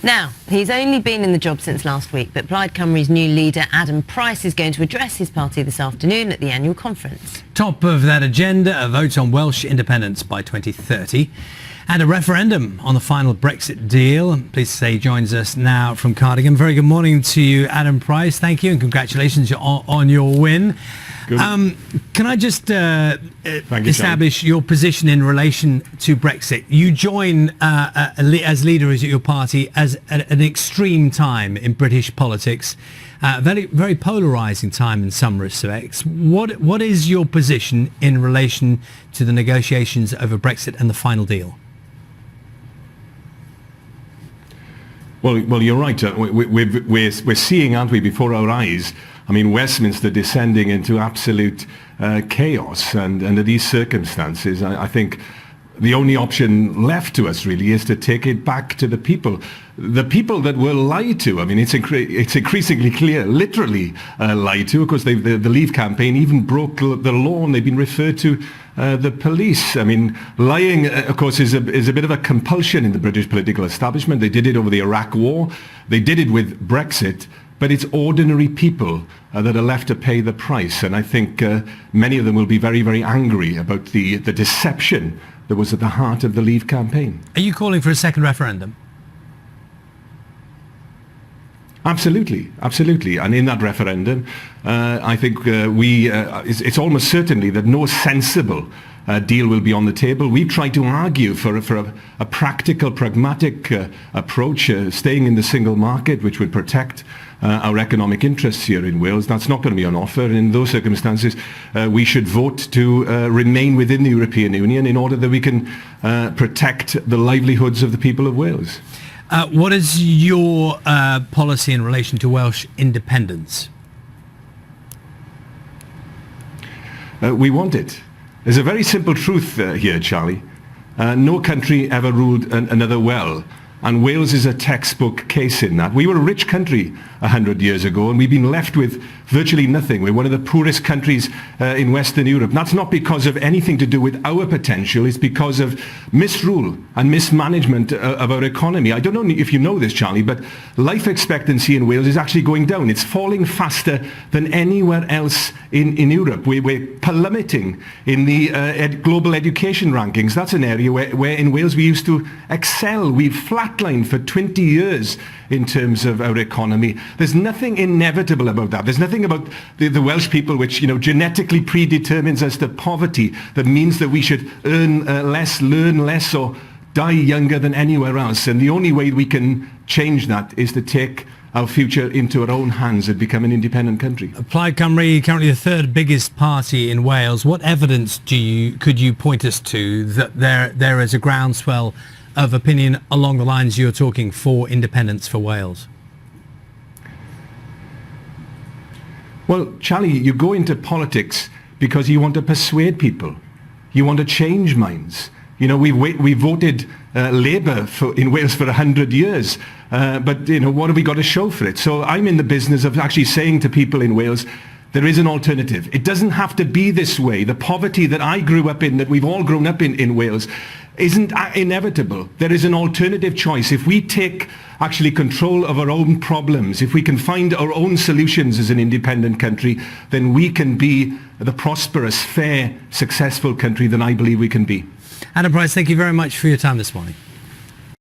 Now, he's only been in the job since last week, but Plaid Cymru's new leader, Adam Price, is going to address his party this afternoon at the annual conference. Top of that agenda, a vote on Welsh independence by 2030 and a referendum on the final Brexit deal. I'm pleased to say he joins us now from Cardigan. Very good morning to you, Adam Price. Thank you and congratulations on your win. Can I just establish your position in relation to Brexit? You join as leader of your party as an extreme time in British politics, very, very polarising time in some respects. What is your position in relation to the negotiations over Brexit and the final deal? Well, you're right. We're seeing, aren't we, before our eyes, I mean, Westminster descending into absolute chaos. And under these circumstances, I think the only option left to us really is to take it back to the people that were lied to. I mean, it's increasingly clear, literally lied to. Of course, the Leave campaign even broke the law and they've been referred to the police. I mean, lying, of course, is a bit of a compulsion in the British political establishment. They did it over the Iraq War. They did it with Brexit. But it's ordinary people that are left to pay the price. And I think many of them will be very, very angry about the deception that was at the heart of the Leave campaign. Are you calling for a second referendum? Absolutely, absolutely. And in that referendum, I think it's almost certainly that no sensible deal will be on the table. We've tried to argue for a practical, pragmatic approach, staying in the single market, which would protect our economic interests here in Wales. That's not going to be on offer. And in those circumstances, we should vote to remain within the European Union in order that we can protect the livelihoods of the people of Wales. What is your policy in relation to Welsh independence? We want it. There's a very simple truth here, Charlie. No country ever ruled another well. And Wales is a textbook case in that. We were a rich country 100 years ago, and we've been left with virtually nothing. We're one of the poorest countries in Western Europe. That's not because of anything to do with our potential. It's because of misrule and mismanagement of our economy. I don't know if you know this, Charlie, but life expectancy in Wales is actually going down. It's falling faster than anywhere else in Europe. We're plummeting in the global education rankings. That's an area where in Wales we used to excel. We've flatlined for 20 years in terms of our economy. There's nothing inevitable about that. There's nothing about the Welsh people which, genetically predetermines us to poverty that means that we should earn less, learn less, or die younger than anywhere else. And the only way we can change that is to take our future into our own hands and become an independent country. Plaid Cymru, currently the third biggest party in Wales. What evidence could you point us to that there is a groundswell of opinion along the lines you're talking for independence for Wales? Well, Charlie, you go into politics because you want to persuade people. You want to change minds. We voted Labour in Wales for 100 years. But what have we got to show for it? So I'm in the business of actually saying to people in Wales, there is an alternative. It doesn't have to be this way. The poverty that I grew up in, that we've all grown up in Wales, isn't inevitable. There is an alternative choice. If we take actually control of our own problems, if we can find our own solutions as an independent country, then we can be the prosperous, fair, successful country that I believe we can be. Adam Price, thank you very much for your time this morning.